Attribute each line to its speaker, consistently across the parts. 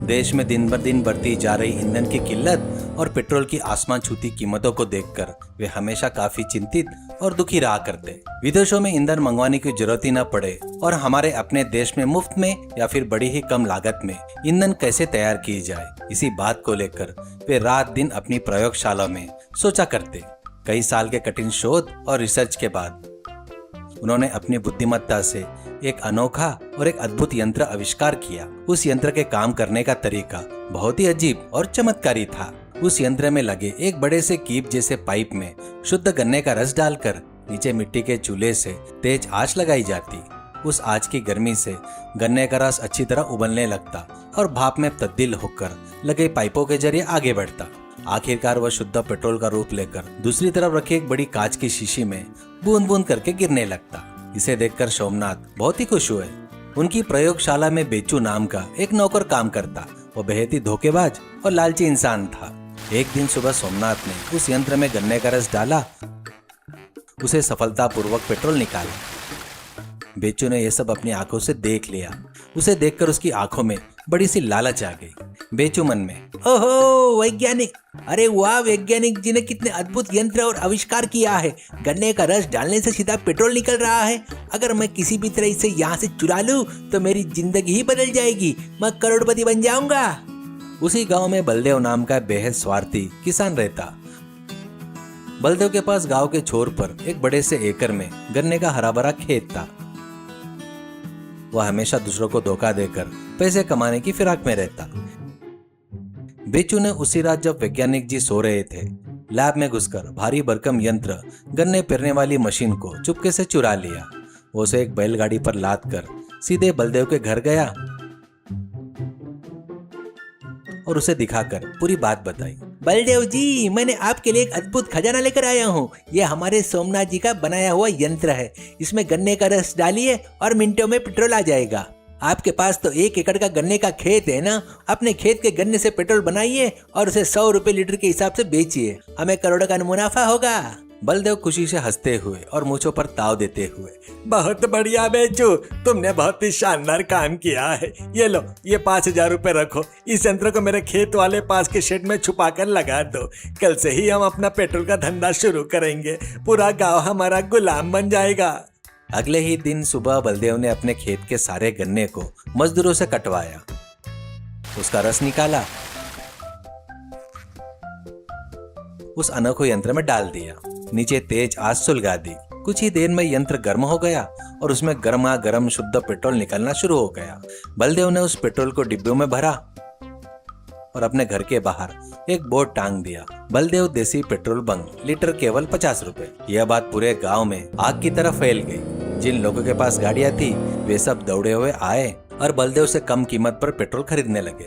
Speaker 1: देश में दिन ब दिन बढ़ती जा रही ईंधन की किल्लत और पेट्रोल की आसमान छूती कीमतों को देखकर वे हमेशा काफी चिंतित और दुखी रहा करते। विदेशों में ईंधन मंगवाने की जरूरत ही न पड़े और हमारे अपने देश में मुफ्त में या फिर बड़ी ही कम लागत में ईंधन कैसे तैयार की जाए, इसी बात को लेकर वे रात दिन अपनी प्रयोगशाला में सोचा करते। कई साल के कठिन शोध और रिसर्च के बाद उन्होंने अपनी बुद्धिमत्ता से एक अनोखा और एक अद्भुत यंत्र आविष्कार किया। उस यंत्र के काम करने का तरीका बहुत ही अजीब और चमत्कारी था। उस यंत्र में लगे एक बड़े से कीप जैसे पाइप में शुद्ध गन्ने का रस डालकर नीचे मिट्टी के चूल्हे से तेज आंच लगाई जाती। उस आंच की गर्मी से गन्ने का रस अच्छी तरह उबलने लगता और भाप में तब्दील होकर लगे पाइपों के जरिए आगे बढ़ता। आखिरकार वह शुद्ध पेट्रोल का रूप लेकर दूसरी तरफ रखी एक बड़ी कांच की शीशी में बूंद बूंद करके गिरने लगता। इसे देखकर सोमनाथ बहुत ही खुश हुए। उनकी प्रयोगशाला में बेचू नाम का एक नौकर काम करता। वो बेहद ही धोखेबाज और लालची इंसान था। एक दिन सुबह सोमनाथ ने उस यंत्र में गन्ने का रस डाला, उसे सफलतापूर्वक पेट्रोल निकाला। बेचू ने यह सब अपनी आंखों से देख लिया। उसे देखकर उसकी आंखों में बड़ी सी लालच आ गई। बेचू मन में, ओहो वैज्ञानिक, अरे वाह, वैज्ञानिक जी ने कितने अद्भुत यंत्र और आविष्कार किया है। गन्ने का रस डालने से सीधा पेट्रोल निकल रहा है। अगर मैं किसी भी तरह इसे यहाँ से चुरा लूं तो मेरी जिंदगी ही बदल जाएगी, मैं करोड़पति बन जाऊंगा। उसी गांव में बलदेव नाम का बेहद स्वार्थी किसान रहता। बलदेव के पास गांव के छोर पर एक बड़े से एकड़ में गन्ने का हरा भरा खेत था। वह हमेशा दूसरों को धोखा देकर पैसे कमाने की फिराक में रहता। बेचू ने उसी रात जब वैज्ञानिक जी सो रहे थे, लैब में घुसकर भारी भरकम यंत्र गन्ने पेरने वाली मशीन को चुपके से चुरा लिया। वो उसे एक बैलगाड़ी पर लाद कर सीधे बलदेव के घर गया और उसे दिखाकर पूरी बात बताई। बलदेव जी, मैंने आपके लिए एक अद्भुत खजाना लेकर आया हूँ। ये हमारे सोमनाथ जी का बनाया हुआ यंत्र है। इसमें गन्ने का रस डालिए और मिनटों में पेट्रोल आ जाएगा। आपके पास तो 1 एकड़ का गन्ने का खेत है ना, अपने खेत के गन्ने से पेट्रोल बनाइए और उसे 100 रुपए लीटर के हिसाब से बेचिए, हमें करोड़ों का मुनाफा होगा। बलदेव खुशी से हंसते हुए और मूंछों पर ताव देते हुए, बहुत बढ़िया बेचू, तुमने बहुत ही शानदार काम किया है। ये लो, ये 5,000 रुपए रखो। इस यंत्र को मेरे खेत वाले पास के शेड में छुपा कर लगा दो। कल से ही हम अपना पेट्रोल का धंधा शुरू करेंगे। पूरा गाँव हमारा गुलाम बन जाएगा। अगले ही दिन सुबह बलदेव ने अपने खेत के सारे गन्ने को मजदूरों से कटवाया, उसका रस निकाला, उस अनोखे यंत्र में डाल दिया, नीचे तेज आंच सुलगा दी। कुछ ही देर में यंत्र गर्म हो गया और उसमें गर्मा गर्म शुद्ध पेट्रोल निकलना शुरू हो गया। बलदेव ने उस पेट्रोल को डिब्बों में भरा और अपने घर के बाहर एक बोर्ड टांग दिया, बलदेव देसी पेट्रोल बंक, लीटर केवल 50 रुपए। यह बात पूरे गांव में आग की तरह फैल गई। जिन लोगों के पास गाड़ियां थी वे सब दौड़े हुए आए और बलदेव से कम कीमत पर पेट्रोल खरीदने लगे।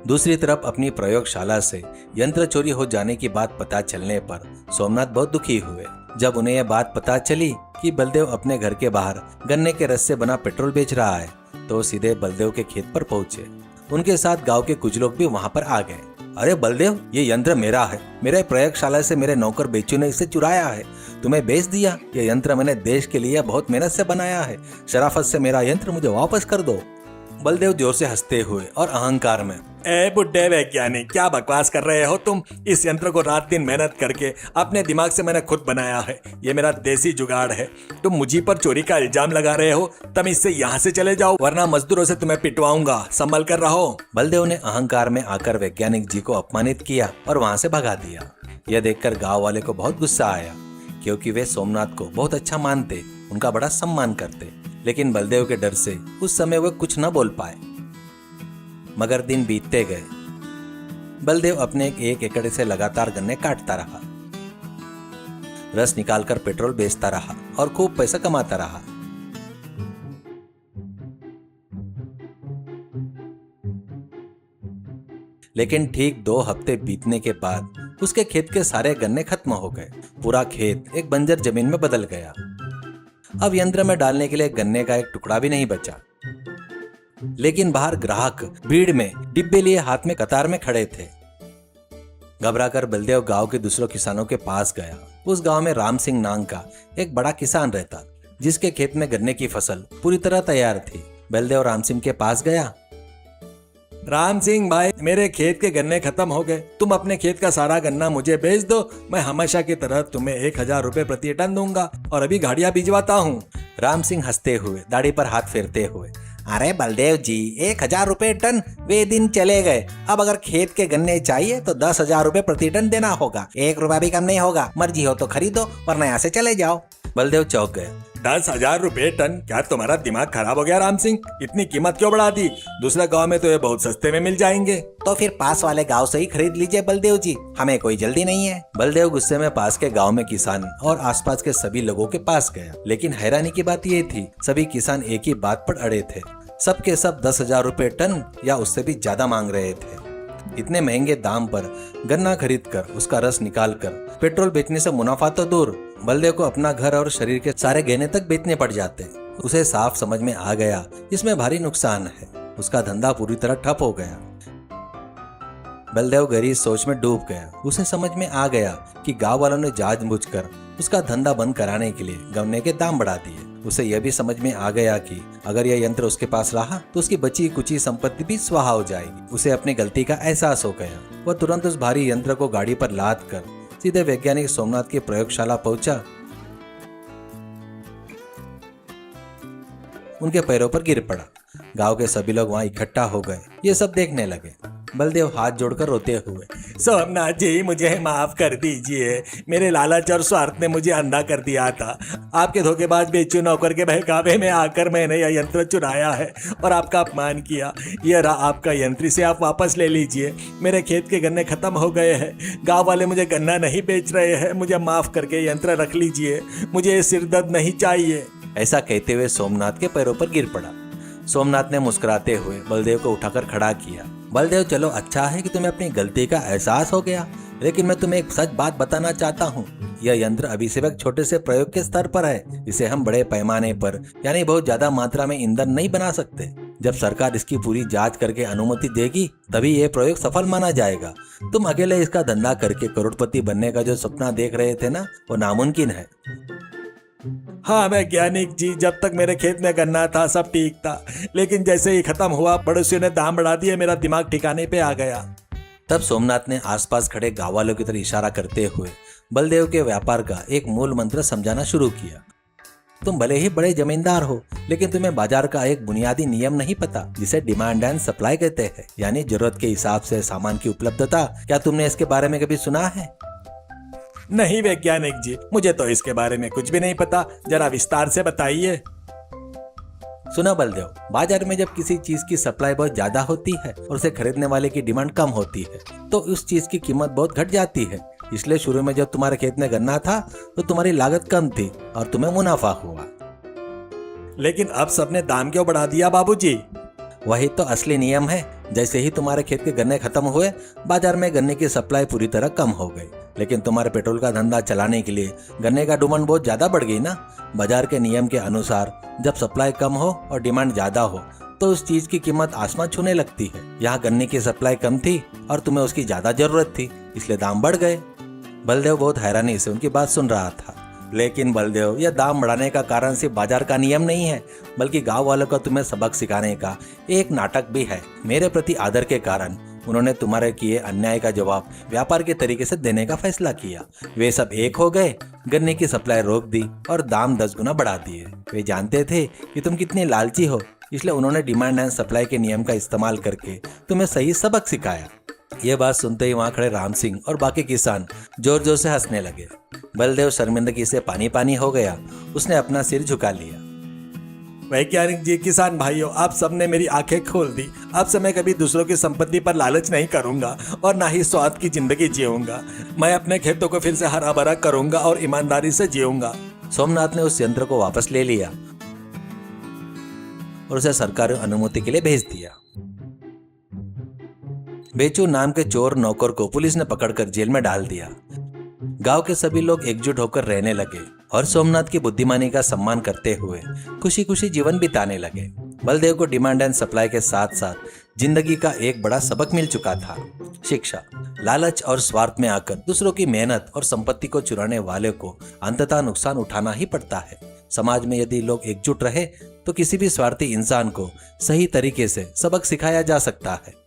Speaker 1: दूसरी तरफ अपनी प्रयोगशाला से यंत्र चोरी हो जाने की बात पता चलने पर सोमनाथ बहुत दुखी हुए। जब उन्हें यह बात पता चली कि बलदेव अपने घर के बाहर गन्ने के रस से बना पेट्रोल बेच रहा है, तो सीधे बलदेव के खेत पर पहुंचे। उनके साथ गांव के कुछ लोग भी वहां पर आ गए। अरे बलदेव, ये यंत्र मेरा है। मेरे प्रयोगशाला से मेरे नौकर बेचू ने इसे चुराया है, तुम्हें बेच दिया। ये यंत्र मैंने देश के लिए बहुत मेहनत से बनाया है। शराफत से मेरा यंत्र मुझे वापस कर दो। बलदेव जोर से हंसते हुए और अहंकार में, ए बुड्ढे वैज्ञानिक, क्या बकवास कर रहे हो तुम। इस यंत्र को रात दिन मेहनत करके अपने दिमाग से मैंने खुद बनाया है। ये मेरा देसी जुगाड़ है। तुम मुझी पर चोरी का इल्जाम लगा रहे हो, तुम इससे यहाँ से चले जाओ, वरना मजदूरों से तुम्हें पिटवाऊंगा, संभल कर रहो। बलदेव ने अहंकार में आकर वैज्ञानिक जी को अपमानित किया और वहां से भगा दिया। यह देखकर गाँव वाले को बहुत गुस्सा आया, क्योंकि वे सोमनाथ को बहुत अच्छा मानते, उनका बड़ा सम्मान करते। लेकिन बलदेव के डर से उस समय वे कुछ न बोल पाए। मगर दिन बीतते गए। बलदेव अपने 1 एकड़ से लगातार गन्ने काटता रहा, रस निकालकर पेट्रोल बेचता रहा और खूब पैसा कमाता रहा। लेकिन ठीक 2 हफ्ते बीतने के बाद उसके खेत के सारे गन्ने खत्म हो गए। पूरा खेत एक बंजर जमीन में बदल गया। अब यंत्र में डालने के लिए गन्ने का एक टुकड़ा भी नहीं बचा। लेकिन बाहर ग्राहक भीड़ में डिब्बे लिए हाथ में कतार में खड़े थे। घबराकर बलदेव गांव के दूसरों किसानों के पास गया। उस गांव में राम सिंह नाम का एक बड़ा किसान रहता, जिसके खेत में गन्ने की फसल पूरी तरह तैयार थी। बलदेव राम सिंह के पास गया।
Speaker 2: राम सिंह भाई, मेरे खेत के गन्ने खत्म हो गए। तुम अपने खेत का सारा गन्ना मुझे बेच दो, मैं हमेशा की तरह तुम्हें 1,000 रुपए प्रति टन दूंगा और अभी गाड़ियां भिजवाता हूँ।
Speaker 1: राम सिंह हंसते हुए दाढ़ी पर हाथ फेरते हुए, अरे बलदेव जी, 1,000 रुपए टन वे दिन चले गए। अब अगर खेत के गन्ने चाहिए तो 10,000 रुपए प्रति टन देना होगा। 1 रुपया भी कम नहीं होगा। मर्जी हो तो खरीदो वरना यहाँ से चले जाओ। बलदेव चौंक गए।
Speaker 2: 10,000 रुपए टन? क्या तुम्हारा दिमाग खराब हो गया राम सिंह? इतनी कीमत क्यों बढ़ा दी? दूसरे गांव में तो ये बहुत सस्ते में मिल जाएंगे।
Speaker 1: तो फिर पास वाले गांव से ही खरीद लीजिए बलदेव जी, हमें कोई जल्दी नहीं है। बलदेव गुस्से में पास के गांव में किसान और आसपास के सभी लोगों के पास गया। लेकिन हैरानी की बात ये थी, सभी किसान एक ही बात पर अड़े थे। सबके सब 10,000 रुपए टन या उससे भी ज्यादा मांग रहे थे। इतने महंगे दाम पर गन्ना खरीद कर उसका रस निकाल कर पेट्रोल बेचने से मुनाफा तो दूर, बलदेव को अपना घर और शरीर के सारे गहने तक बेचने पड़ जाते। उसे साफ समझ में आ गया इसमें भारी नुकसान है। उसका धंधा पूरी तरह ठप हो गया। बलदेव गहरी सोच में डूब गया। उसे समझ में आ गया कि गांव वालों ने जानबूझकर उसका धंधा बंद कराने के लिए गन्ने के दाम बढ़ा दिए। उसे यह भी समझ में आ गया कि अगर यह यंत्र उसके पास रहा तो उसकी बची कुची संपत्ति भी स्वाहा हो जाएगी। उसे अपनी गलती का एहसास हो गया। वह तुरंत उस भारी यंत्र को गाड़ी पर लाद कर सीधे वैज्ञानिक सोमनाथ की प्रयोगशाला पहुंचा। उनके पैरों पर गिर पड़ा। गांव के सभी लोग वहां इकट्ठा हो गए। ये सब देखने लगे। बलदेव हाथ जोड़कर रोते हुए,
Speaker 2: सोमनाथ जी, मुझे माफ कर दीजिए। मेरे लालच और स्वार्थ ने मुझे अंधा कर दिया था। आपके धोखेबाज बेचू नौकर के बहकावे में आकर मैंने यह यंत्र चुराया है और आपका अपमान किया। यह रहा आपका यंत्र, इसे आप वापस ले लीजिए। मेरे खेत के गन्ने खत्म हो गए हैं। गाँव वाले मुझे गन्ना नहीं बेच रहे हैं। मुझे माफ करके यंत्र रख लीजिए। मुझे सिरदर्द नहीं चाहिए।
Speaker 1: ऐसा कहते हुए सोमनाथ के पैरों पर गिर पड़ा। सोमनाथ ने मुस्कुराते हुए बलदेव को उठाकर खड़ा किया। बलदेव, चलो अच्छा है कि तुम्हें अपनी गलती का एहसास हो गया, लेकिन मैं तुम्हें एक सच बात बताना चाहता हूँ। यह यंत्र अभी सिर्फ एक छोटे से प्रयोग के स्तर पर है। इसे हम बड़े पैमाने पर यानी बहुत ज्यादा मात्रा में ईंधन नहीं बना सकते। जब सरकार इसकी पूरी जांच करके अनुमति देगी तभी यह प्रयोग सफल माना जाएगा। तुम अकेले इसका धंधा करके करोड़पति बनने का जो सपना देख रहे थे ना, वो नामुमकिन है।
Speaker 2: हाँ वैज्ञानिक जी, जब तक मेरे खेत में गन्ना था सब ठीक था, लेकिन जैसे ही खत्म हुआ पड़ोसियों ने दाम बढ़ा दिए, मेरा दिमाग ठिकाने पे आ गया।
Speaker 1: तब सोमनाथ ने आसपास खड़े गाँव वालों की तरफ इशारा करते हुए बलदेव के व्यापार का एक मूल मंत्र समझाना शुरू किया। तुम भले ही बड़े जमींदार हो, लेकिन तुम्हें बाजार का एक बुनियादी नियम नहीं पता, जिसे डिमांड एंड सप्लाई कहते हैं, यानी जरूरत के हिसाब से सामान की उपलब्धता। क्या तुमने इसके बारे में कभी सुना है?
Speaker 2: नहीं वैज्ञानिक जी, मुझे तो इसके बारे में कुछ भी नहीं पता। जरा विस्तार से बताइए।
Speaker 1: सुना बलदेव, बाजार में जब किसी चीज की सप्लाई बहुत ज्यादा होती है और उसे खरीदने वाले की डिमांड कम होती है तो उस चीज की कीमत बहुत घट जाती है। इसलिए शुरू में जब तुम्हारे खेत में गन्ना था तो तुम्हारी लागत कम थी और तुम्हें मुनाफा हुआ।
Speaker 2: लेकिन अब सबने दाम क्यों बढ़ा दिया बाबूजी?
Speaker 1: वही तो असली नियम है। जैसे ही तुम्हारे खेत के गन्ने खत्म हुए, बाजार में गन्ने की सप्लाई पूरी तरह कम हो गई। लेकिन तुम्हारे पेट्रोल का धंधा चलाने के लिए गन्ने का डिमांड बहुत ज्यादा बढ़ गई ना। बाजार के नियम के अनुसार जब सप्लाई कम हो और डिमांड ज्यादा हो तो उस चीज की कीमत आसमान छूने लगती है। यहाँ गन्ने की सप्लाई कम थी और तुम्हें उसकी ज्यादा जरूरत थी, इसलिए दाम बढ़ गए। बलदेव बहुत हैरानी से उनकी बात सुन रहा था। लेकिन बलदेव, यह दाम बढ़ाने का कारण सिर्फ बाजार का नियम नहीं है, बल्कि गांव वालों को तुम्हें सबक सिखाने का एक नाटक भी है। मेरे प्रति आदर के कारण उन्होंने तुम्हारे किए अन्याय का जवाब व्यापार के तरीके से देने का फैसला किया। वे सब एक हो गए, गन्ने की सप्लाई रोक दी और दाम 10 गुना बढ़ा दिए। वे जानते थे कि तुम कितने लालची हो, इसलिए उन्होंने डिमांड एंड सप्लाई के नियम का इस्तेमाल करके तुम्हें सही सबक सिखाया। ये बात सुनते ही वहां खड़े राम सिंह और बाकी किसान जोर जोर से हंसने लगे। बलदेव शर्मिंदगी से पानी पानी हो गया। उसने अपना सिर झुका लिया।
Speaker 2: वैज्ञानिक जी, किसान भाइयों, आप सबने मेरी आंखें खोल दी। अब से मैं कभी दूसरों की संपत्ति पर लालच नहीं करूंगा और ना ही स्वार्थ की जिंदगी जीऊंगा। मैं अपने खेतों को फिर से हरा भरा करूंगा और ईमानदारी से जीऊंगा।
Speaker 1: सोमनाथ ने उस यंत्र को वापस ले लिया और उसे सरकारी अनुमति के लिए भेज दिया। बेचू नाम के चोर नौकर को पुलिस ने पकड़कर जेल में डाल दिया। गांव के सभी लोग एकजुट होकर रहने लगे और सोमनाथ की बुद्धिमानी का सम्मान करते हुए खुशी खुशी जीवन बिताने लगे। बलदेव को डिमांड एंड सप्लाई के साथ साथ जिंदगी का एक बड़ा सबक मिल चुका था, शिक्षा। लालच और स्वार्थ में आकर दूसरों की मेहनत और संपत्ति को चुराने वाले को अंततः नुकसान उठाना ही पड़ता है। समाज में यदि लोग एकजुट रहे तो किसी भी स्वार्थी इंसान को सही तरीके से सबक सिखाया जा सकता है।